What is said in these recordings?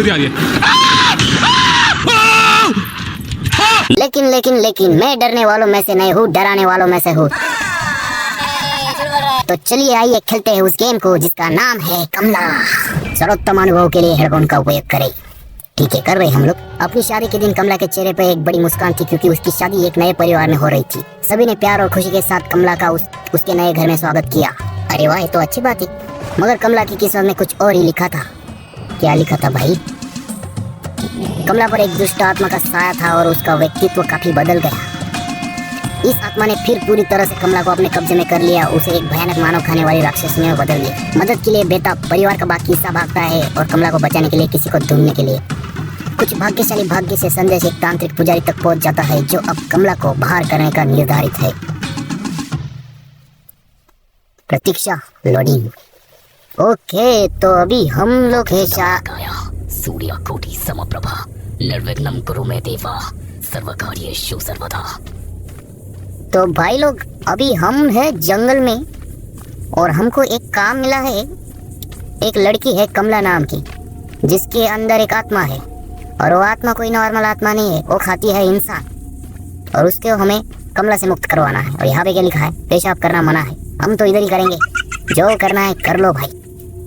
जल्दी आ रही है। लेकिन मैं डरने वालों में से नहीं हूँ, डराने वालों में से हूँ। तो चलिए आइए खेलते हैं उस गेम को जिसका नाम है कमला। सर्वोत्तम अनुभव के लिए हेडफोन का उपयोग करें। ठीक है, कर रहे हम लोग। अपनी शादी के दिन कमला के चेहरे पे एक बड़ी मुस्कान थी क्योंकि उसकी शादी एक नए परिवार में हो रही थी। सभी ने प्यार और खुशी के साथ कमला का उसके नए घर में स्वागत किया। अरे वाह, ये तो अच्छी बात है। मगर कमला की किस्मत में कुछ और ही लिखा था। क्या लिखा था भाई? कमला पर एक दुष्ट आत्मा का साया था और उसका व्यक्तित्व काफी बदल गया। इस आत्मा ने फिर पूरी तरह से कमला को अपने कब्जे में कर लिया। उसे एक भयानक मानव खाने वाली राक्षसी में बदल दिया। मदद के लिए बेताब परिवार का बाकी हिस्सा भागता है और कमला को बचाने के लिए किसी को ढूंढने के लिए कुछ भाग्यशाली भाग्य से संदेश एक तांत्रिक पुजारी तक पहुंच जाता है जो अब कमला को बाहर करने का निर्धारित है। प्रतीक्षा लोडिंग। ओके, तो अभी हम लोग है सूर्य कोटि समप्रभा निर्विघ्नं कुरु मे देवा सर्वकार्येषु सर्वदा। तो भाई लोग, अभी हम है जंगल में और हमको एक काम मिला है। एक लड़की है कमला नाम की जिसके अंदर एक आत्मा है और वो आत्मा कोई नॉर्मल आत्मा नहीं है, वो खाती है इंसान और उसके हमें कमला से मुक्त करवाना है। और यहाँ पे क्या लिखा है? पेशाब करना मना है। हम तो इधर ही करेंगे, जो करना है कर लो भाई।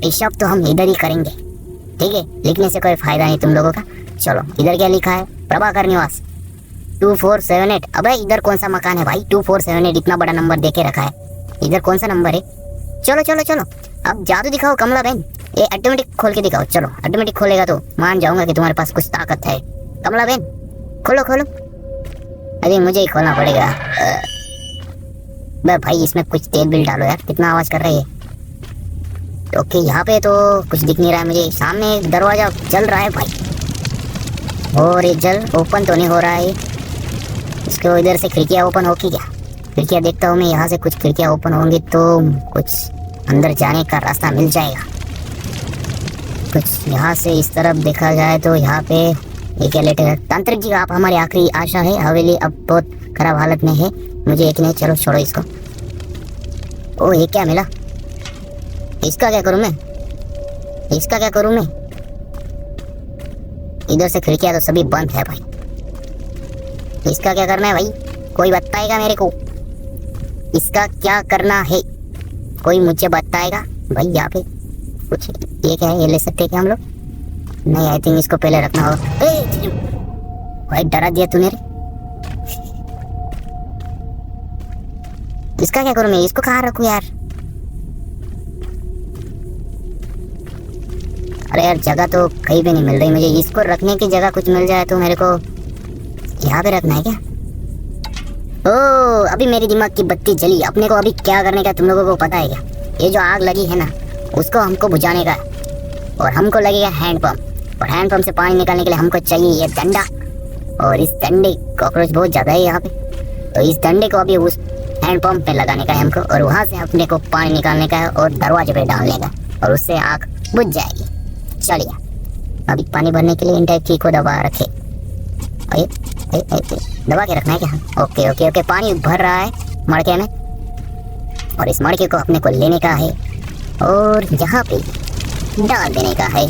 पेशाब तो हम इधर ही करेंगे, ठीक है? लिखने से कोई फायदा नहीं तुम लोगों का। चलो, इधर क्या लिखा है? प्रभाकर निवास 2478। अबे इधर कौन सा मकान है भाई? 2478 इतना बड़ा नंबर देके रखा है। इधर कौन सा नंबर है? चलो चलो चलो, अब जादू दिखाओ कमला बहन। ये ऑटोमेटिक खोल के दिखाओ। चलो, ऑटोमेटिक खोलेगा तो मान जाऊंगा कि तुम्हारे पास कुछ ताकत है। कमला बहन खोलो खोलो। अरे मुझे ही खोलना पड़ेगा। भाई इसमें कुछ तेल बिल डालो यार, कितना आवाज कर रही है। ओके, यहाँ पे तो कुछ दिख नहीं रहा है मुझे। सामने एक दरवाजा जल रहा है भाई, और ये जल ओपन तो नहीं हो रहा है। इसको इधर से खिड़कियाँ ओपन हो की क्या? खिड़कियाँ देखता हूँ मैं, यहाँ से कुछ खिड़कियाँ ओपन होंगी तो कुछ अंदर जाने का रास्ता मिल जाएगा। कुछ यहाँ से इस तरफ देखा जाए तो यहाँ पे ये क्या लेटर है? तांत्रिक जी, आप हमारी आखिरी आशा है। हवेली अब बहुत खराब हालत में है। मुझे एक नहीं, चलो छोड़ो इसको। ओ, ये क्या मिला? इसका क्या करूँ मैं? इसका क्या करूँ मैं? इधर से खिड़कियाँ तो सभी बंद है भाई। इसका क्या करना है भाई? कोई बताएगा मेरे को इसका क्या करना है? कोई मुझे बताएगा भाई? यहाँ पे कुछ ये क्या है? ये ले सकते हैं क्या हम लोग? नहीं, आई थिंक इसको पहले रखना होगा। भाई डरा दिया तूने रे। इसका क्या करूं मैं? इसको कहाँ रखूं यार? अरे यार, जगह तो कहीं भी नहीं मिल रही मुझे। इसको रखने की जगह कुछ मिल जाए तो मेरे को। यहाँ पे रखना है क्या? ओ, अभी मेरी दिमाग की बत्ती जली। अपने को अभी क्या करने का तुम लोगों को पता है क्या? ये जो आग लगी है ना, उसको हमको बुझाने का है और हमको लगेगा हैंडपंप। और हैंडपंप से पानी निकालने के लिए हमको चाहिए ये डंडा। और इस डंडे, कॉकरोच बहुत ज़्यादा है यहाँ पे, तो इस डंडे को अभी उस हैंडपंप पे लगाने का है हमको और वहाँ से अपने को पानी निकालने का है और दरवाजे पे डालने का और उससे आग बुझ जाएगी। चलिए, अभी पानी भरने के लिए इन टाइप की को दबा रखे। दबा के रखना है क्या? ओके ओके ओके, पानी भर रहा है मड़के में और इस मड़के को अपने को लेने का है और यहाँ पे डाल देने का है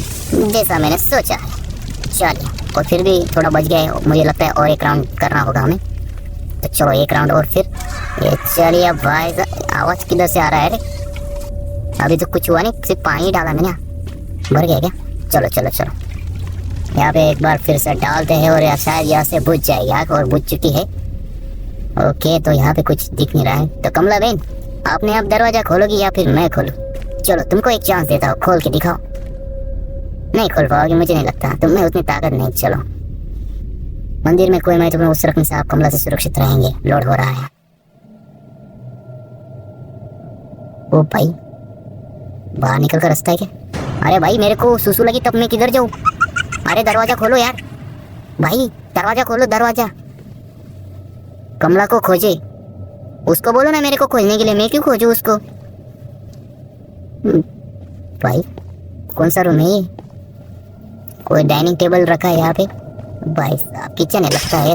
जैसा मैंने सोचा है। चलिए, और फिर भी थोड़ा बच गया है मुझे लगता है, और एक राउंड करना होगा हमें। तो चलो एक राउंड और फिर ये। चलिए भाई, आवाज़ किधर से आ रहा है रे? अभी तो कुछ हुआ नहीं, सिर्फ पानी डाला मैंने। भर गया क्या? चलो चलो चलो, यहाँ पे एक बार फिर से डालते हैं और शायद यहाँ से बुझ जाएगी आग, और बुझ चुकी है। ओके, तो यहाँ पे कुछ दिख नहीं रहा है। तो कमला बहन, आपने अब दरवाजा खोलोगी या फिर मैं खोलूँ? चलो, तुमको एक चांस देता हूँ, खोल के दिखाओ। नहीं खोल पाओगे मुझे नहीं लगता, तुम में उतनी ताकत नहीं। चलो, मंदिर में कोई मैं तुम्हें उस रखने से आप कमला से सुरक्षित रहेंगे। लोड हो रहा है। ओ भाई, बाहर निकल कर रास्ता है क्या? अरे भाई, मेरे को सुसु लगी तब मैं किधर जाऊँ? अरे दरवाजा खोलो यार भाई, दरवाजा खोलो, दरवाजा। कमला को खोजे, उसको बोलो ना मेरे को खोजने के लिए। मैं क्यों खोजूं उसको? भाई, कौन सा रूम है ये? कोई डाइनिंग टेबल रखा है यहाँ पे। भाई साहब, किचन है लगता है।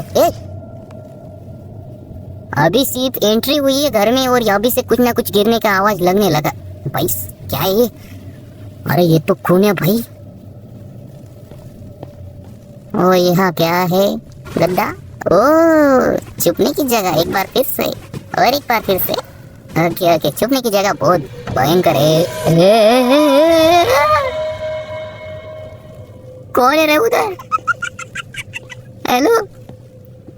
अभी सिर्फ एंट्री हुई है घर में और अभी से कुछ ना कुछ गिरने का आवाज लगने लगा। भाई क्या है ये? अरे ये तो खून है भाई। ओ यहाँ क्या है? गद्दा? ओ छुपने की जगह एक बार फिर से और एक बार फिर से। ओके ओके, छुपने की जगह बहुत भयंकर है। कौन है रे उधर? हेलो,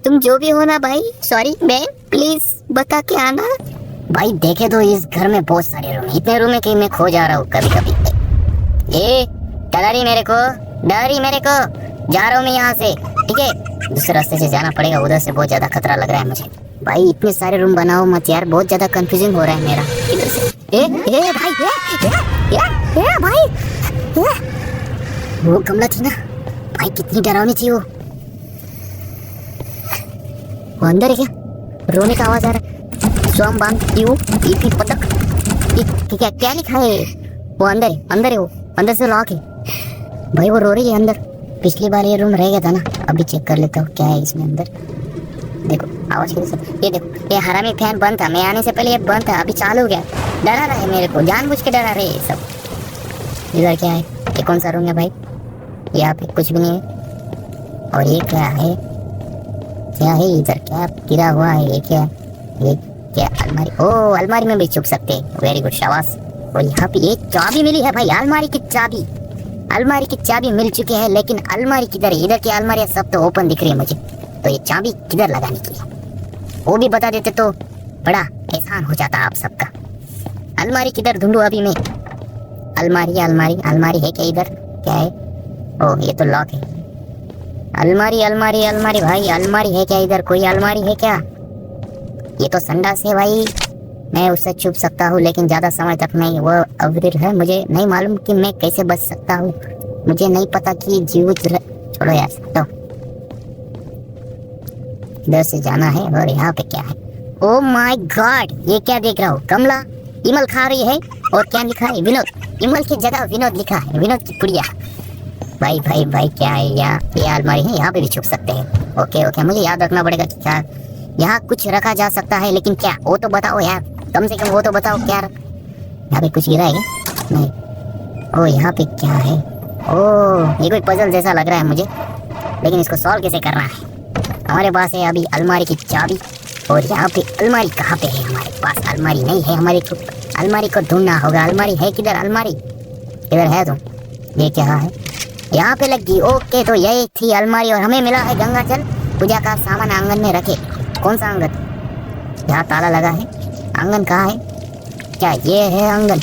तुम जो भी हो ना भाई, सॉरी मैन, प्लीज बता के आना। भाई देखे तो इस घर में बहुत सारे रूम, इतने रूम है कि मैं खो जा रहा हूँ कभी कभी। ये डरा रही मेरे को, डरा रही मेरे को, जा रहा हूँ मैं यहाँ से, ठीक है? दूसरे रास्ते से जाना पड़ेगा, उधर से बहुत ज्यादा खतरा लग रहा है मुझे। भाई इतने सारे रूम बनाओ मत यार, बहुत ज्यादा कंफ्यूजिंग हो रहा है मेरा। इधर से भाई भाई वो कमला थी ना भाई, कितनी डरावनी थी वो अंदर है क्या? रोने का आवाज आ रहा है। स्वयं बांध यू ईपी पतक, क्या क्या लिखा है? वो अंदर है, अंदर है, वो अंदर से लॉक है भाई, वो रो रही है अंदर। पिछली बार ये रूम रह गया था ना, अभी चेक कर लेता हूँ क्या है इसमें अंदर। देखो आवाज किधर से? ये देखो, ये हरामी फैन बंद था, मैं आने से पहले ये बंद था, अभी चालू हो गया। डरा रहा है मेरे को, जानबूझ के डरा रहे ये सब। इधर क्या है? ये कौन सा रूम है भाई? यहाँ पे कुछ भी नहीं है। और ये क्या है? क्या है इधर? क्या गिरा हुआ है? ये क्या? ये क्या? अलमारी? ओ अलमारी में भी छुप सकते हैं, वेरी गुड, शाबाश। और यहाँ पे एक चाबी मिली है भाई, अलमारी की चाबी। अलमारी की चाबी मिल चुकी है, लेकिन अलमारी किधर है? इधर की अलमारी सब तो ओपन दिख रही है मुझे, तो ये चाबी किधर लगाने की है वो भी बता देते तो बड़ा एहसान हो जाता आप सबका। अलमारी किधर ढूंढूं अभी मैं? अलमारी अलमारी अलमारी है क्या इधर? क्या है? ओह ये तो लॉक है। अलमारी अलमारी अलमारी भाई, अलमारी है क्या इधर? कोई अलमारी है क्या? ये तो संडास है भाई, मैं उससे छुप सकता हूँ लेकिन ज्यादा समय तक नहीं। वो अवरिर है, मुझे नहीं मालूम कि मैं कैसे बच सकता हूँ, मुझे नहीं पता कि छोड़ो यार, तो इधर से जाना है। और यहाँ पे क्या है? ओ माय गॉड, ये क्या देख रहा हूँ? कमला इमल खा रही है, और क्या लिखा है? विनोद। इमल की जगह विनोद लिखा है, विनोद की पुड़िया। भाई भाई भाई क्या है यहाँ? ये अलमारी है, यहाँ पे भी छुप सकते हैं। ओके ओके, मुझे याद रखना पड़ेगा कि क्या यहाँ कुछ रखा जा सकता है, लेकिन क्या वो तो बताओ यार, कम से कम वो तो बताओ क्या यहाँ पे कुछ गिरा है क्या? नहीं। ओ यहाँ पे क्या है? ओ ये कोई पजल जैसा लग रहा है मुझे, लेकिन इसको सॉल्व कैसे करना है? हमारे पास है अभी अलमारी की चाबी, और यहाँ पे अलमारी कहाँ पे है? हमारे पास अलमारी नहीं है, हमारे को अलमारी को ढूंढना होगा। अलमारी है किधर? अलमारी किधर है तुम? ये क्या है? यहाँ पे लगी। ओके, तो यही थी अलमारी, और हमें मिला है गंगाजल। पूजा का सामान आंगन में रखे। कौन सा आंगन? यहाँ ताला लगा है। आंगन कहाँ है? क्या ये है आंगन?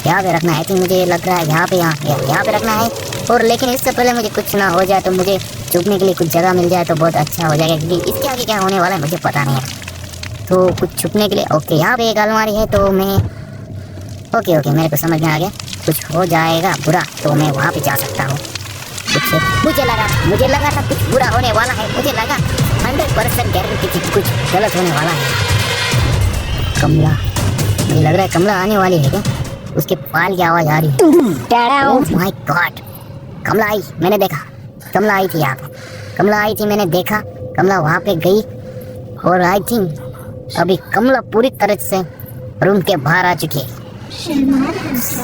यहाँ पे रखना है कि मुझे लग रहा है यहाँ पे रखना है। और लेकिन इससे पहले मुझे कुछ ना हो जाए, तो मुझे छुपने के लिए कुछ जगह मिल जाए तो बहुत अच्छा हो जाएगा, क्योंकि इसके आगे क्या होने वाला है मुझे पता नहीं है। तो कुछ छुपने के लिए ओके, यहाँ पे एक अलमारी है, तो मैं ओके मेरे को समझ में आ गया। कुछ हो जाएगा बुरा तो मैं वहाँ पे जा सकता हूँ। मुझे लगा था कुछ बुरा होने वाला है, मुझे लगा 100% गारंटी थी कुछ गलत होने वाला है। कमला, मुझे लग रहा है कमला आने वाली है क्या? उसके पाल की आवाज आ रही है। ओह माय गॉड, कमला आई, मैंने देखा कमला आई थी यहाँ पे। कमला आई थी, मैंने देखा कमला वहाँ पे गई, और आई थिंक अभी कमला पूरी तरह से रूम के बाहर आ चुकी है।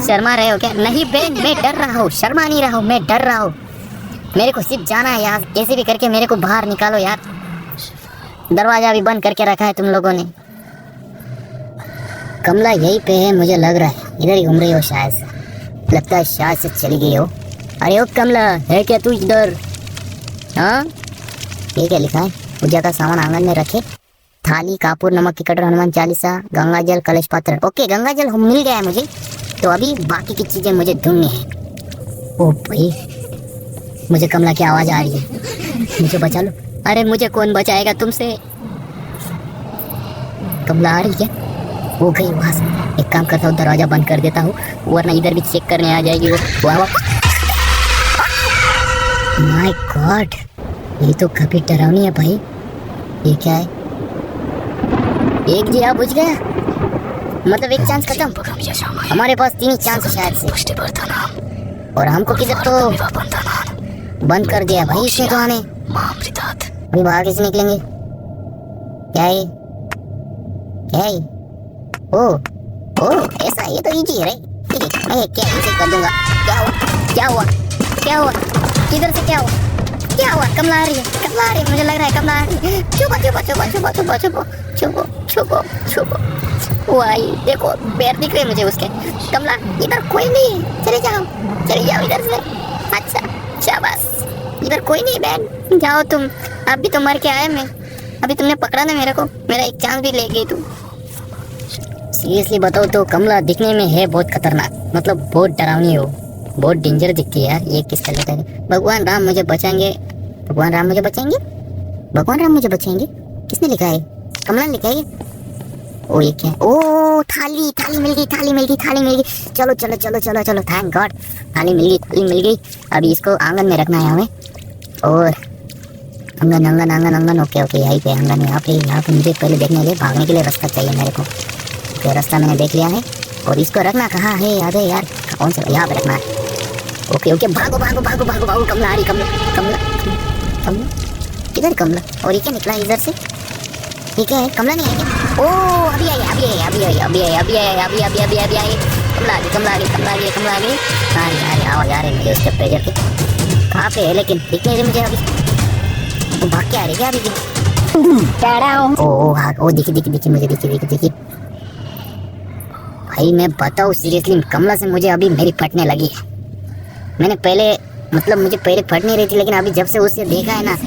शर्मा रहे हो क्या? नहीं बहन, मैं डर रहा हूँ, शर्मा नहीं रहा हूँ, मैं डर रहा हूँ। मेरे को सिर्फ जाना है यहाँ, कैसे भी करके मेरे को बाहर निकालो यार। दरवाजा भी बंद करके रखा है तुम लोगों ने। कमला यहीं पे है, मुझे लग रहा है इधर ही घूम रही हो शायद से। लगता है शायद से चली गई हो। अरे ओ कमला, है क्या तू इधर? हाँ, ये क्या लिखा है? पूजा का सामान आंगन में रखे। थाली, कापूर, नमक की कटर, हनुमान चालीसा, गंगाजल, कलश पात्र। ओके, गंगाजल मिल गया है मुझे, तो अभी बाकी की चीजें मुझे ढूंढनी है। ओ भाई, मुझे कमला की आवाज आ रही है, मुझे बचा लो। अरे मुझे कौन बचाएगा तुमसे? कमला आ रही है, वो गई वहां से। एक काम करता हूँ, दरवाजा बंद कर देता हूँ, वरना इधर भी चेक करने आ जाएगी वो। माय गॉड, ये तो काफी डरावनी है भाई। ये क्या है? एक जीरा बुझ गया, मतलब एक चांस खत्म। हमारे पास 3 चांस शायद से, और हमको किधर तो बंद कर दिया भाई इसने तो हमें। अभी बाहर कैसे निकलेंगे? क्या है? क्या है? ओ ऐसा, ये तो इजी है रे। मैं क्या इसे कर दूंगा। क्या हुआ? किधर से क्या हुआ? क्या हुआ? कमला आ रही है, कमला आ रही है, मुझे लग रहा है कमला आ रही है। छुपो छुपो छुपो छुपो छुपो छुपो छुपो छुपो छुपो। वाई देखो पैर दिख रहे मुझे उसके। कमला इधर कोई नहीं है, चले जाओ इधर से। अच्छा शाबाश, इधर कोई नहीं बहन, जाओ तुम। अभी तो मर के आया मैं, अभी तुमने पकड़ा ना मेरे को, मेरा एक चांस भी ले गई तुम। सीरियसली बताओ तो कमला दिखने में है बहुत खतरनाक, मतलब बहुत डरावनी हो, बहुत डेंजर दिखती है यार। ये किसका लेटर है? भगवान राम मुझे बचाएंगे, भगवान राम मुझे बचाएंगे, भगवान राम मुझे बचाएंगे। किसने लिखा है? कमला ने लिखा है ये? ओ ये क्या है? ओ थाली, थाली मिल गई, थाली मिल गई, थाली मिल गई। चलो चलो चलो चलो चलो, थैंक गॉड थाली मिल गई, थाली मिल गई। अभी इसको आंगन में रखना है हमें। और आंगन आंगन आंगन आंगन, ओके ओके यहीं पे आंगन, यहाँ पे मुझे पहले देखने के लिए, भागने के लिए रास्ता चाहिए मेरे को। ओके रास्ता मैंने देख लिया है। और इसको रखना कहाँ है? याद है यार, कौन सा? यहाँ पे रखना है। ओके ओके भागो भागो भागो भागो भागो। कमला आ रही, कमला कमला कमला किधर? कमला और ये क्या निकला इधर से? ये क्या है? कमला नहीं है क्या? ओ अभी आई अभी आई अभी आई अभी आई अभी आई अभी अभी अभी अभी आई। कमला आ गई कमला आ गई कमला आ गई कमला आ गई। हाँ यार आवाज आ रही मुझे उसके प्रेजर की। कहाँ पे है लेकिन दिख नहीं रही मुझे अभी। वो भाग के आ रही क्या अभी भी? ओ हाँ ओ दिखी दिखी दिखी मुझे, दिखी दिखी दिखी। भाई मैं बताऊँ सीरियसली, कमला से मुझे अभी मेरी फटने लगी है। मैंने पहले मतलब मुझे पहले फट नहीं रही थी, लेकिन अभी जब से उसे देखा है ना,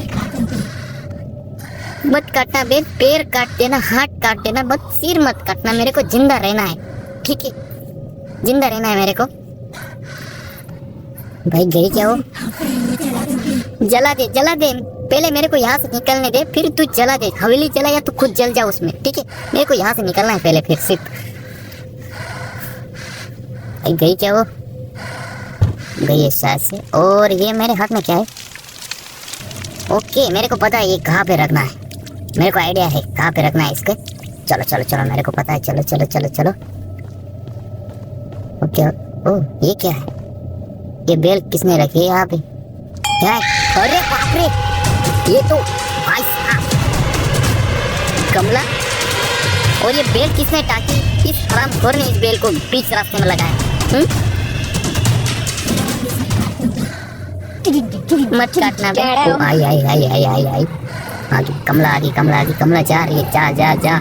मत काटना बे, पैर काट देना, हाथ काट देना, बस सिर मत काटना। मेरे को जिंदा रहना है, ठीक है? जिंदा रहना है मेरे को। भाई गई क्या हो? जला दे जला दे, पहले मेरे को यहाँ से निकलने दे, फिर तू जला दे। हवेली जला या तू खुद जल जा उसमें, ठीक है? मेरे को यहाँ से निकलना है पहले, फिर सिर्फ। भाई गई क्या हो? गई है शायद से। और ये मेरे हाथ में क्या है? ओके मेरे को पता है ये कहाँ पे रखना है, मेरे को आइडिया है कहाँ पे रखना है इसके। चलो चलो चलो मेरे को पता है, चलो चलो चलो चलो। ओके ओ ये क्या है? ये बेल किसने रखी है यहाँ पे? क्या है? अरे बाप रे, ये तो भाई साहब कमला। और ये बेल किसने टाकी? इस हरामखोर ने इस बेल को बीच रास्ते में लगाया। मत काटना बे। आई आई आई आई आई आई आगे कमला आ गई, कमला आ गई, कमला जा रही है, जा जा जा।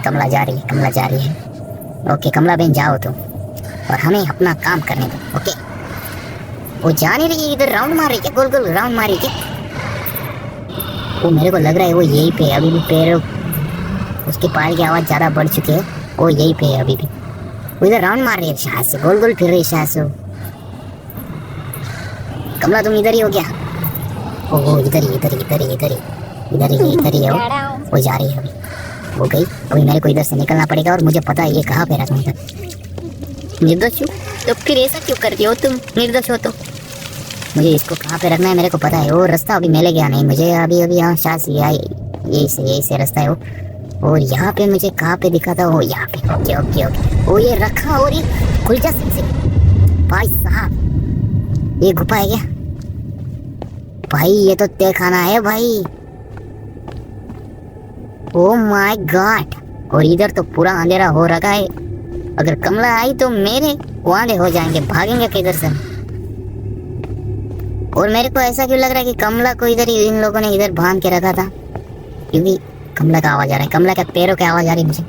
कमला जा रही है, कमला जा रही है। ओके कमला बहन जाओ तुम, और हमें अपना काम करने दो। ओके वो जा नहीं रही है, इधर राउंड मार रही है, गोल गोल राउंड मार रही है। वो मेरे को लग रहा है वो यहीं पे अभी भी, पैर उसके पाल की आवाज़ ज़्यादा बढ़ चुकी है, वो यहीं पे है अभी भी। वो इधर राउंड मार रही है शायद से, गोल गोल फिर रही है शायद से। कमला तुम इधर ही हो क्या? ओह इधर ही इधर ही इधर ही इधर ही इधर ही इधर ही है वो जा रही है अभी, वो गई। अभी मेरे को इधर से निकलना पड़ेगा, और मुझे पता है ये कहाँ पे रखना था। निर्दोष हूँ तो फिर ऐसा क्यों करती हो तुम? निर्दोष हो तो मुझे इसको कहाँ पे रखना है मेरे को पता है। वो रास्ता अभी मिल गया नहीं मुझे, अभी अभी यहाँ शायद से यही से रास्ता है वो। और यहाँ पे मुझे कहाँ पे दिखा था? वो यहाँ पे। ओके ओके ओके वो ये रखा, और ये खुल जा से। भाई साहब ये गुफा है क्या? भाई ये तो तय खाना है भाई। Oh my God. और इधर तो पूरा अंधेरा हो रखा है, अगर कमला आई तो मेरे वांदे हो जाएंगे, भागेंगे किधर से। और मेरे को ऐसा क्यों लग रहा है कि कमला को इधर ही इन लोगों ने इधर बांध के रखा था, क्योंकि कमला का आवाज आ रहा है, कमला के पैरों की आवाज आ रही है मुझे।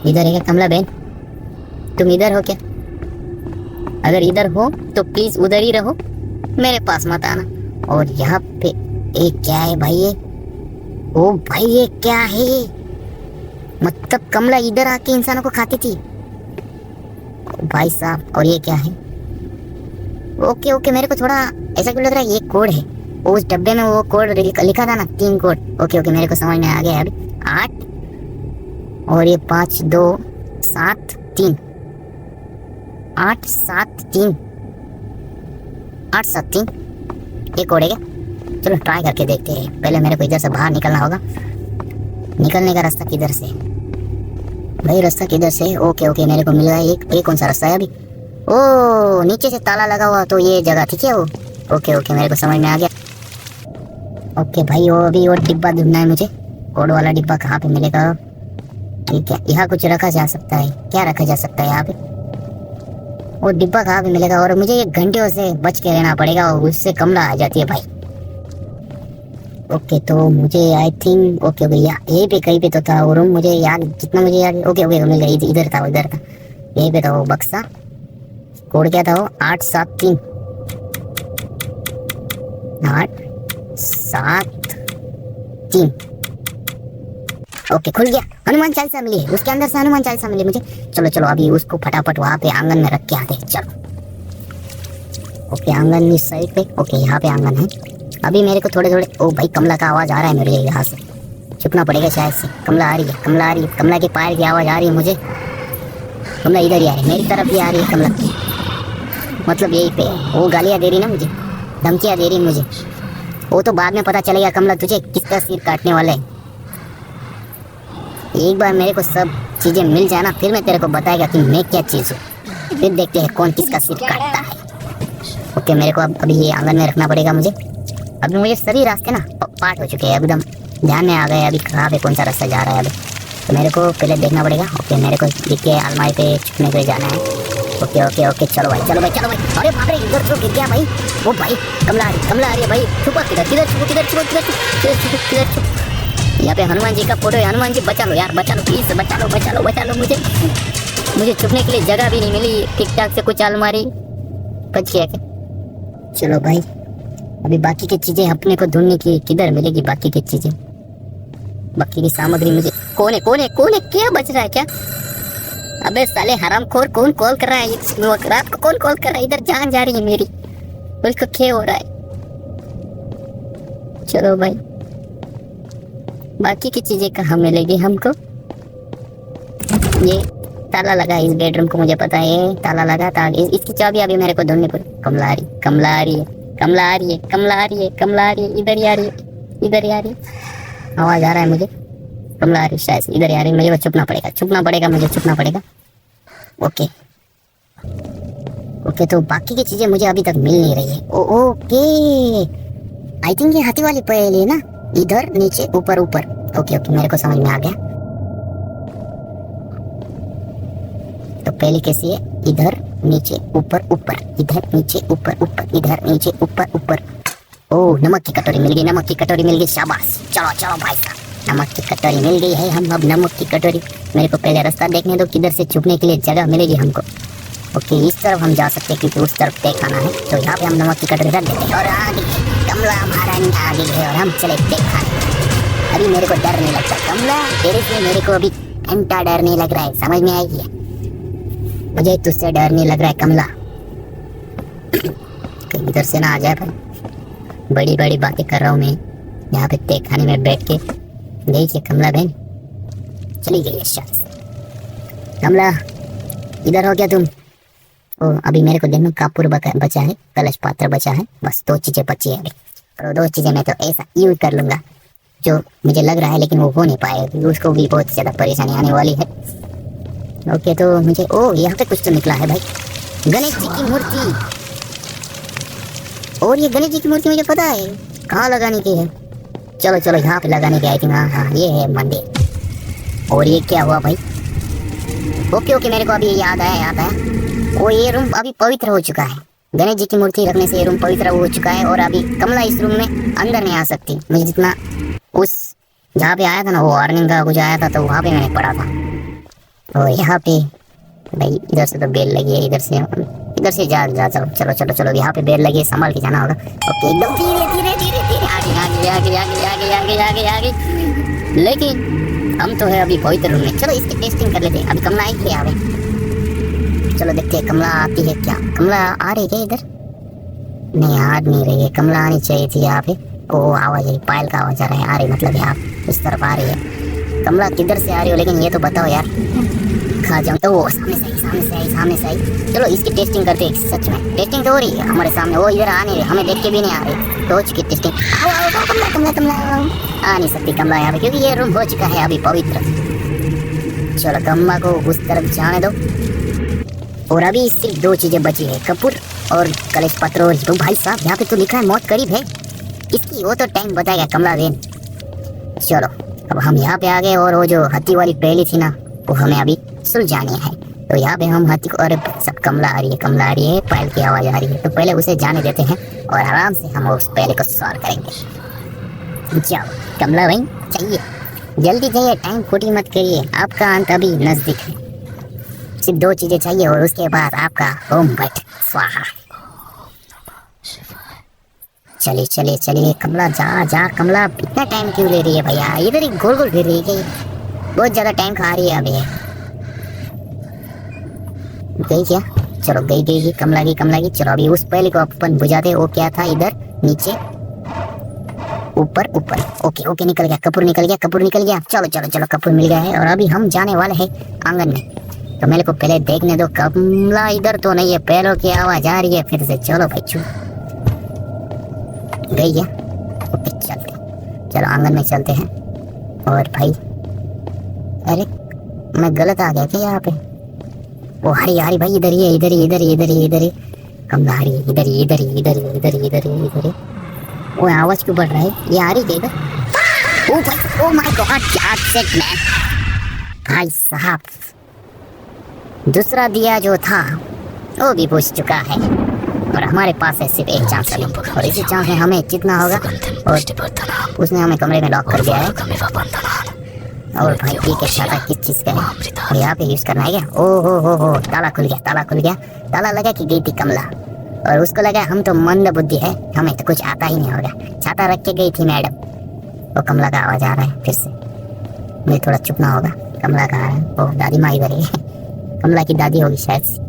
इधर है क्या कमला बहन? तुम इधर हो क्या? अगर इधर हो तो प्लीज उधर ही रहो, मेरे पास मत आना। और यहाँ पे एक क्या है भाई ये? ओ भाई ये क्या है? मतलब कमला इधर आके इंसानों को खाती थी भाई साहब। और ये क्या है? ओके ओके मेरे को थोड़ा ऐसा क्यों लग रहा है ये कोड है, उस डब्बे में वो कोड लिखा था ना, 3 कोड। ओके ओके मेरे को समझ में आ गया अभी। 8 और ये 5 2 7 3 8 7 3 8 7 3 ये कोड है क्या? चलो ट्राई करके देखते हैं। पहले मेरे को इधर से बाहर निकलना होगा। निकलने का रास्ता किधर से भाई? रास्ता किधर से? ओके ओके मेरे को मिल गया एक कौन सा रास्ता है अभी? ओ नीचे से ताला लगा हुआ तो ये जगह ठीक है वो। ओके ओके मेरे को समझ में आ गया। ओके भाई वो अभी वो डिब्बा ढूंढना है मुझे, कोड वाला डिब्बा कहाँ पे मिलेगा? ठीक है यहाँ कुछ रखा जा सकता है, क्या रखा जा सकता है यहाँ पे? वो डिब्बा कहाँ पे मिलेगा? और मुझे 1 घंटे से बच के रहना पड़ेगा, उससे कमला आ जाती है भाई। ओके तो मुझे आई थिंक ओके ओके यहीं पे कहीं पे तो था वो रूम, मुझे याद जितना मुझे याद है। ओके ओके मिल गया, इधर था इधर था, यहीं पे था वो बक्सा। कोड क्या था वो? 873 873। ओके खुल गया। हनुमान चालीसा मिली, उसके अंदर से हनुमान चालीसा मिली मुझे। चलो चलो अभी उसको फटाफट वहां पे आंगन में रख के आते हैं। चलो ओके आंगन इस साइड पे। ओके यहाँ पे आंगन है। अभी मेरे को थोड़े थोड़े ओ भाई कमला का आवाज आ रहा है मेरे यहाँ से, छुपना पड़ेगा शायद से। कमला आ रही है, कमला आ रही है, कमला के पैर की आवाज आ रही है मुझे। कमला इधर ही आ रही है, मेरी तरफ ही आ रही है कमला, मतलब यही पे है। वो गालियाँ दे रही ना मुझे, धमकियाँ दे रही मुझे। वो तो बाद में पता चलेगा कमला तुझे किसका सिर काटने वाला है। एक बार मेरे को सब चीजें मिल जाए ना, फिर मैं तेरे को बताएगा कि मैं क्या चीज हूँ। फिर देखते हैं कौन किसका सिर काटता है। ओके मेरे को अभी ये आंगन में रखना पड़ेगा मुझे। अभी मुझे सभी रास्ते ना पाठ हो चुके हैं, एकदम ध्यान में आ गए अभी कहाँ पे कौन सा रास्ता जा रहा है अभी। तो मेरे को पहले देखना पड़ेगा। ओके मेरे को दिख के अलमारी पे छुपने के लिए जाना है। ओके ओके ओके चलो भाई चलो भाई चलो भाई। अरे बाप रे इधर तो गिर गया भाई। वो भाई कमला आ रही है भाई। छुपा किधर किधर छुपो किधर छुपो किधर छुपो। यहाँ पे हनुमान जी का फोटो है। हनुमान जी बचा लो यार, बचा लो प्लीज, बचा लो मुझे छुपने के लिए जगह भी नहीं मिली ठीक ठाक से। कुछ अलमारी बच गया क्या? चलो भाई अभी बाकी की चीजें अपने को ढूंढने की किधर मिलेगी। बाकी की चीजें, बाकी की सामग्री मुझे। कौन है क्या बच रहा है क्या? अबे साले हरामखोर, कौन कॉल कर रहा है रात को? कौन कॉल कर रहा है? इधर जान जा रही है मेरी, उसको क्या हो रहा है? चलो भाई बाकी की चीजें कहाँ मिलेगी हमको? ये ताला लगा है इस बेडरूम को, मुझे पता है ताला लगा था। इसकी चाबी अभी मेरे को ढूंढनी पड़ी। कमला आ रही है, इधर ही आ रही है। आवाज आ रहा है मुझे, कमला आ रही शायद इधर ही आ रही है। मुझे छुपना पड़ेगा। ओके तो बाकी की चीजें मुझे अभी तक मिल नहीं रही है। ओके आई थिंक ये हाथी वाली पहेली है ना, इधर नीचे ऊपर। ओके मेरे को समझ में आ गया। तो पहली कैसी है? इधर नीचे ऊपर, इधर नीचे ऊपर। ओह नमक की कटोरी मिल गई, शाबाश। चलो भाई साहब नमक की कटोरी मिल गई है। हम अब नमक की कटोरी, मेरे को पहले रास्ता देखने दो किधर से छुपने के लिए जगह मिलेगी हमको। ओके इस तरफ हम जा सकते हैं क्योंकि उस तरफ तय खाना है। तो यहाँ पे हम नमक की कटोरी रख देते हैं और आगे कमला महारानी आ गई है और हम चले तय खाने। अभी मेरे को डर नहीं लगता कमला, तेरे से मेरे को अभी घंटा डर नहीं लग रहा है, समझ में आई है? मुझे तुझसे डर नहीं लग रहा है कमला। इधर से ना आ जाए भाई, बड़ी बातें कर रहा हूँ मैं यहाँ पे तय खाने में बैठ के। देखिए कमला बहन चली गई है शायद। कमला इधर हो क्या तुम? ओ अभी मेरे को देखना कपूर बचा है, कलश पात्र बचा है, बस 2 चीजें बची है अभी। और 2 चीजें मैं तो ऐसा यूज कर लूंगा जो मुझे लग रहा है, लेकिन वो हो नहीं पाएगा, उसको भी बहुत ज्यादा परेशानी आने वाली है। ओके तो मुझे यहाँ पे कुछ तो निकला है भाई, गणेश जी की मूर्ति। और ये गणेश जी की मूर्ति मुझे पता है कहाँ लगाने की है। चलो यहाँ पे लगाने की आई थी। हाँ ये है मंदिर। और ये क्या हुआ भाई? ओके मेरे को अभी याद आया। वो ये रूम अभी पवित्र हो चुका है। गणेश जी की मूर्ति रखने से ये रूम पवित्र हो चुका है और अभी कमला इस रूम में अंदर नहीं आ सकती। मुझे जितना उस जहाँ पे आया था ना, वो अर्निंग का कुछ आया था तो वहाँ पे मैंने पढ़ा था। तो यहाँ पे भाई इधर से तो बेल लगी है, इधर से जा चलो यहाँ पे बेल लगी है, संभाल के जाना होगा। ओके एकदम धीरे आगे। लेकिन हम तो है अभी पवित्र रूम में। चलो इसकी टेस्टिंग कर लेते हैं। अभी कमला आई क्या? चलो देखते हैं कमला आती है क्या। कमला आ रही है इधर? नहीं आ नहीं रही है। कमला आनी चाहिए थी यहाँ पे। ओ आवाज है, पायल का आवाज आ रहा है। आ रही मतलब यहाँ इस तरफ आ रही है। कमला किधर से आ रही हो लेकिन ये तो बताओ यार। खा जाऊँ तो वो सामने से आई। चलो इसकी टेस्टिंग करते हैं। सच में टेस्टिंग तो हो रही है हमारे सामने। वो इधर आ नहीं रही, हमें देख के भी नहीं आ रही। तो की टेस्टिंग कमला आ नहीं सकती कमला यहाँ पे, क्योंकि ये रूम हो चुका है अभी पवित्र। चलो कमला को उस तरफ जाने दो। और अभी सिर्फ 2 चीजें बची है, कपूर और कलश पत्र। और तो भाई साहब यहाँ पे तो लिखा है मौत करीब है इसकी, वो तो टाइम बताएगा कमला बहन। चलो अब हम यहाँ पे आ गए और वो जो हाथी वाली पहेली थी ना, वो हमें अभी सुलझानी है। तो यहाँ पे हम हाथी को, और सब कमला आ रही है, पायल की आवाज आ रही है। तो पहले उसे जाने देते हैं और आराम से हम उस पहले को सॉल्व करेंगे। जाओ कमला भाई, चाहिए जल्दी चाहिए, टाइम खोटी मत करिए, आपका अंत अभी नजदीक है। सिर्फ 2 चीजें चाहिए और उसके बाद आपका ओम भट स्वाहा। चलिए चलिए चलिए कमला, जा जा कमला, इतना टाइम क्यों ले रही है भैया? इधर ही गोल गोल फिर रही है, बहुत ज्यादा टाइम खा रही है अभी। गई क्या? चलो गई गई कमला की। चलो अभी उस पहले को अपन बुझाते। वो क्या था इधर नीचे ऊपर ऊपर। ओके ओके निकल गया, कपूर निकल गया। चलो चलो चलो कपूर मिल गया है और अभी हम जाने वाले हैं आंगन में। तो मेरे को पहले देखने दो, कमला इधर तो नहीं है, पैरों की आवाज आ रही है फिर से। चलो भाई चुप, गई है। ओके चलते, चलो आंगन में चलते हैं। और भाई अरे मैं गलत आ गया क्या यहाँ पे? वो हरी भाई इधर ही कमला हरी इधर। वो आवाज क्यों बढ़ रहा है? ये आ रही क्या इधर? ओ भाई, ओ माय गॉड, क्या सेट मैन भाई साहब। दूसरा दिया जो था वो भी बुझ चुका है और हमारे पास है सिर्फ एक चांस है, और इसी चांस में हमें जितना होगा। और उसने हमें कमरे में लॉक कर दिया है। और भाई ये क्या छाता किस चीज का है? और यहाँ पे यूज करना है क्या? ओ हो, ताला खुल गया। ताला लगा कि गई थी कमला और उसको लगा हम तो मंद बुद्धि है, हमें तो कुछ आता ही नहीं होगा। छाता रख के गई थी मैडम। वो कमला का आवाज आ रहा है फिर से, मुझे थोड़ा चुपना होगा। कमला का आ रहा है। ओ दादी माँ इधर है, कमला की दादी होगी शायद से।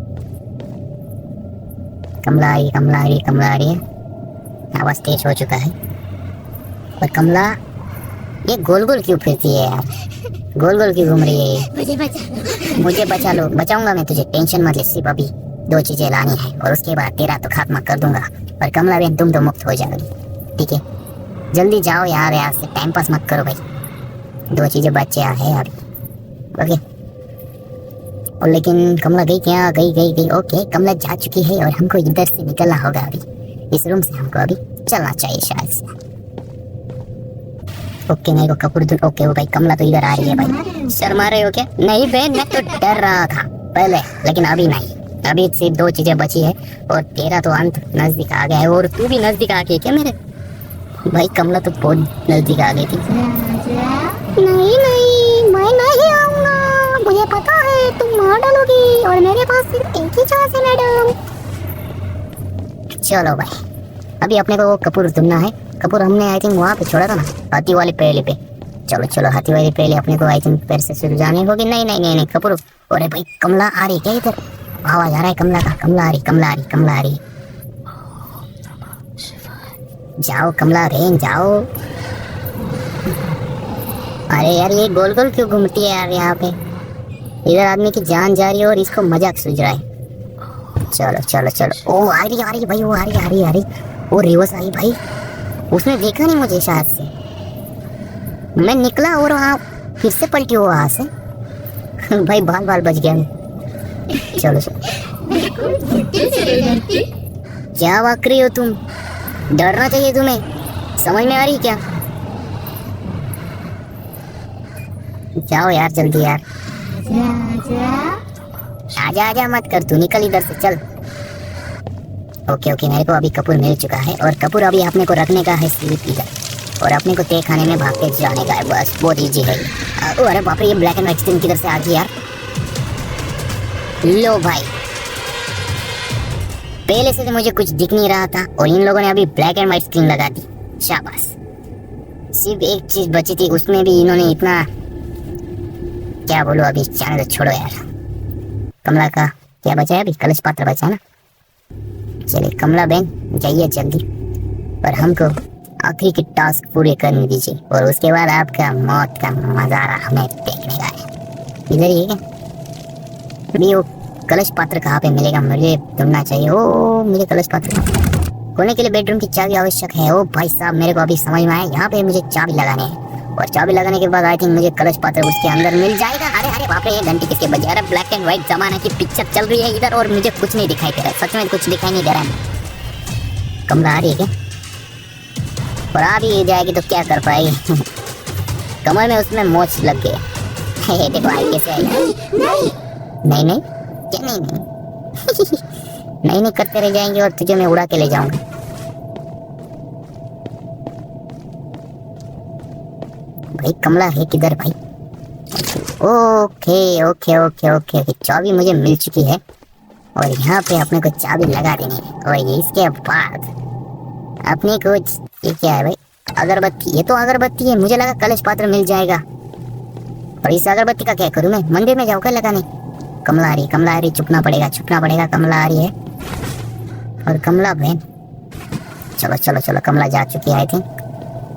कमला आ रही है। आवाज तेज हो चुका है। और कमला ये गोल गोल क्यों फिरती है यार? गोल गोल क्यों घूम रही है ये? मुझे बचा लो। बचाऊंगा मैं तुझे, टेंशन मत ले। सिर्फ अभी 2 चीजें लानी है और उसके बाद तेरा तो खात्मा कर दूंगा। और कमला बहन तुम तो मुक्त हो जाओगी, ठीक है? जल्दी जाओ यार, यहाँ से टाइम पास मत करो भाई। 2 चीजें बच्चे है अभी, ओके? और लेकिन कमला गई क्या? गई। ओके कमला जा चुकी है और हमको इधर से निकलना होगा अभी। इस रूम से हमको अभी चलना चाहिए शायद से। ओके मेरे को कपूर दूं। ओके वो भाई कमला तो इधर आ रही है भाई। शर्मा रहे हो क्या? नहीं बहन, मैं तो डर रहा था पहले, लेकिन अभी नहीं। अभी सिर्फ 2 चीजें बची है और तेरा तो अंत नजदीक आ गया है। और तू भी नजदीक आ गई क्या मेरे भाई? कमला तो बहुत नजदीक आ गई थी। नहीं मैं नहीं आऊंगा, मुझे पता है तुम मार डालोगी और मेरे पास सिर्फ एक ही चांस है मैडम। चलो भाई अभी अपने को वो कपूर ढूंढना है। कपूर हमने आई थिंक वहाँ पे छोड़ा था ना, हाथी वाली पहले पे। चलो हाथी वाली पहले अपने को आई थिंक पैर से शुरू जाने होगी। नहीं कपूर। अरे भाई कमला आ रही क्या इधर? आवाज आ रहा है कमला का। कमला आ रही। जाओ कमला बहन जाओ। अरे यार ये गोल गोल क्यों घूमती है यार यहाँ पे? इधर आदमी की जान जा रही है और इसको मजाक सूझ रहा है। चलो। ओ आ रही भाई, वो आ रही। वो रिवर्स आई भाई, उसने देखा नहीं मुझे शायद से। मैं निकला और वहाँ फिर से पलटी हुआ वहाँ से। भाई बाल बच गया मैं। चलो क्या वाक रही हो तुम? डरना चाहिए तुम्हें, समझ में आ रही क्या? जाओ यार जल्दी यार। आजा मत कर, तू निकल इधर से, चल। ओके मेरे को अभी कपूर मिल चुका है और कपूर अभी अपने को रखने का है स्लीप इधर और अपने को तय खाने में भाग के जाने का है। बस बहुत इजी है। अरे बाप रे, ये ब्लैक एंड व्हाइट स्क्रीन किधर से आ गई यार? लो भाई, पहले से तो मुझे कुछ दिख नहीं रहा था और इन लोगों ने अभी ब्लैक एंड व्हाइट स्क्रीन लगा दी। शाबाश। सिर्फ एक चीज बची थी, उसमें भी इन्होंने इतना, क्या बोलो अभी, जाने दो, छोड़ो यार। कमला का क्या बचा है अभी? कलश पात्र बचा ना। चलिए कमला बहन जाइए जल्दी और हमको आखिरी की टास्क पूरे करने दीजिए और उसके बाद आपका मौत का नजारा हमें देखने का है। इधर ही है क्या? वो कलश पात्र कहाँ पे मिलेगा? मुझे ढूंढना चाहिए। ओ मुझे कलश पात्र खोलने के लिए बेडरूम की चाबी आवश्यक है। ओ भाई साहब मेरे को अभी समझ में आया, यहाँ पे मुझे चाबी लगानी है और चाबी लगाने के बाद आई थिंक मुझे कलश पात्र उसके अंदर मिल जाएगा। अरे बाप रे, ये घंटी किसके बजे? अरे ब्लैक एंड व्हाइट जमाना की पिक्चर चल रही है इधर और मुझे कुछ नहीं दिखाई दे रहा है। सच में कुछ दिखाई नहीं दे रहा है। कमला आ रही है क्या? और आ भी जाएगी तो क्या कर पाएगी? कमर में उसमें मोच लग गया। देखो आई कैसे आई। नहीं क्या नहीं करते रह जाएंगे और तुझे मैं उड़ा के ले जाऊंगा। भाई कमला है किधर भाई? Okay okay okay okay okay, चाबी मुझे मिल चुकी है और यहाँ पे अपने को चाबी लगा देनी है। और ये इसके बाद अपने को ये क्या है भाई? अगरबत्ती। ये तो अगरबत्ती है, मुझे लगा कलश पात्र मिल जाएगा। और इस अगरबत्ती का क्या करूँ मैं? मंदिर में जाऊँ क्या लगाने? कमला आ रही, छुपना पड़ेगा। कमला आ रही है और कमला बहन, चलो चलो चलो, कमला जा चुकी है आई थिंक।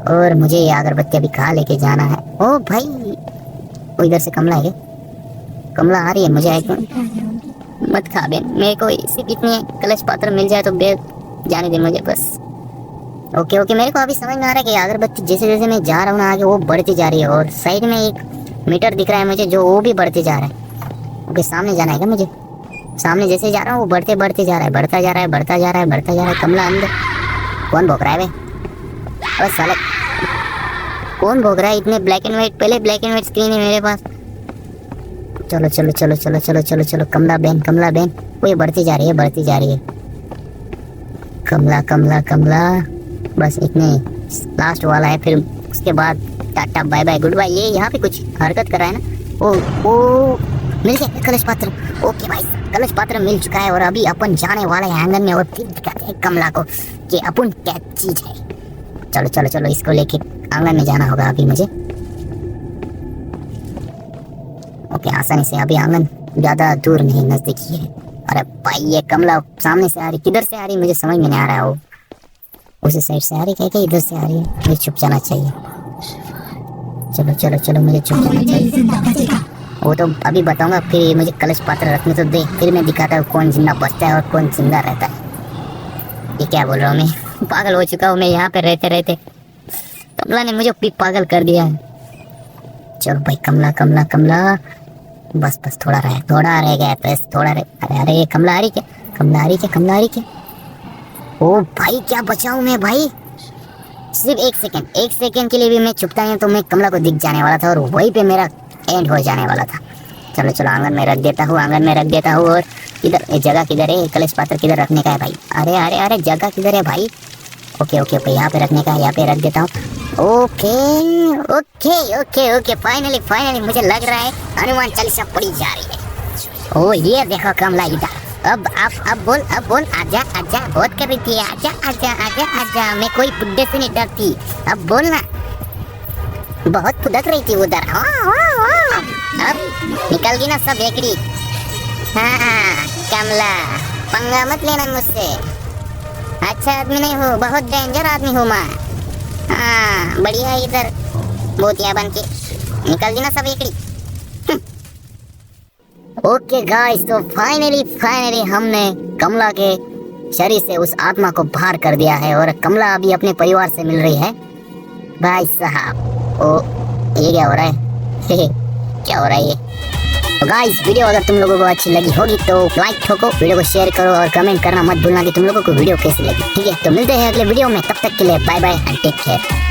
और मुझे ये अगरबत्ती अभी कहाँ लेके जाना है? ओ भाई, वो इधर से कमला है। कमला आ रही है मुझे आई थिंक। मत खा बहन, मेरे को सिर्फ इतनी कलश पात्र मिल जाए तो जाने दे मुझे बस। ओके ओके, मेरे को अभी समझ में आ रहा है कि अगरबत्ती जैसे जैसे मैं जा रहा हूँ ना आगे, वो बढ़ती जा रही है। और साइड में एक मीटर दिख रहा है मुझे, जो वो भी बढ़ते जा रहा है। ओके, सामने जाना है क्या मुझे? सामने जैसे जा रहा हूँ वो बढ़ते जा रहा है, बढ़ता जा रहा है। कमला अंदर। कौन भोग रहा है भाई? बस साले, कौन भोग रहा है? इतने ब्लैक एंड व्हाइट, पहले ब्लैक एंड व्हाइट स्क्रीन है मेरे पास। चलो चलो चलो चलो चलो चलो चलो, कमला बहन, वो ये बढ़ती जा रही है। कमला, बस इतने लास्ट वाला है, फिर उसके बाद tata bye bye goodbye. ये यहाँ पे कुछ हरकत कर रहा है ना। ओ मिल गया कलश पात्र। ओके भाई, कलश पात्र मिल चुका है और अभी अपन जाने वाले हैं आंगन में और फिर दिखाते हैं कमला को कि अपन क्या चीज है। चलो चलो चलो, इसको लेके आंगन में जाना होगा अभी मुझे। ओके, आसानी से अभी आंगन ज्यादा दूर नहीं, नजदीक ही है। अरे भाई, ये कमला सामने से आ रही, किधर से आ रही मुझे समझ में नहीं आ रहा है। वो उसी साइड से आ रही क्या इधर से आ रही है? मुझे छुप जाना चाहिए। चलो चलो चलो, मुझे छुप जाना चाहिए। वो तो अभी बताऊंगा, फिर मुझे कलश पात्र रखने तो दे, फिर मैं दिखाता हूँ कौन जिंदा बचता है और कौन जिंदा रहता है। ये क्या बोल रहा हूँ मैं? पागल हो चुका हूँ मैं यहाँ पे रहते रहते। कमला ने मुझे भी पागल कर दिया है। चलो भाई, कमला, बस थोड़ा रह गया, बस थोड़ा रह। अरे कमला आ रही क्या? ओ भाई, क्या बचाऊं मैं भाई? सिर्फ एक सेकंड के लिए भी मैं छुपता नहीं तो मैं कमला को दिख जाने वाला था और वहीं पे मेरा एंड हो जाने वाला था। चलो चलो, आंगन में रख देता हूँ। और इधर जगह किधर है? कलश पात्र किधर रखने का है भाई? अरे जगह किधर है भाई? ओके, यहाँ पे रखने का है, यहाँ पे रख देता हूँ। ओके, फाइनली मुझे लग रहा है हनुमान चालीसा पड़ी जा रही है। ओ ये देखो कमला इधर। अब बोल, आजा, बहुत कर रही थी, आजा। मैं कोई बुड्ढे से नहीं डरती, अब बोलना। बहुत फुदक रही थी उधर। हाँ, अब निकल गई ना सब एकड़ी। हाँ कमला, पंगा मत लेना मुझसे, अच्छा आदमी नहीं हूँ, बहुत डेंजर आदमी हूँ मैं। हाँ बढ़िया, इधर बोतिया बन के निकल गई ना सब एकड़ी। ओके गाइस, तो फाइनली हमने कमला के शरीर से उस आत्मा को बाहर कर दिया है और कमला अभी अपने परिवार से मिल रही है। भाई साहब, ओ ये क्या हो रहा है? क्या हो रहा है ये? तो गाइस, वीडियो अगर तुम लोगों को अच्छी लगी होगी तो लाइक ठोको, वीडियो को शेयर करो और कमेंट करना मत भूलना कि तुम लोगों को वीडियो कैसी लगी। ठीक है, तो मिलते हैं अगले वीडियो में, तब तक के लिए bye bye and take care.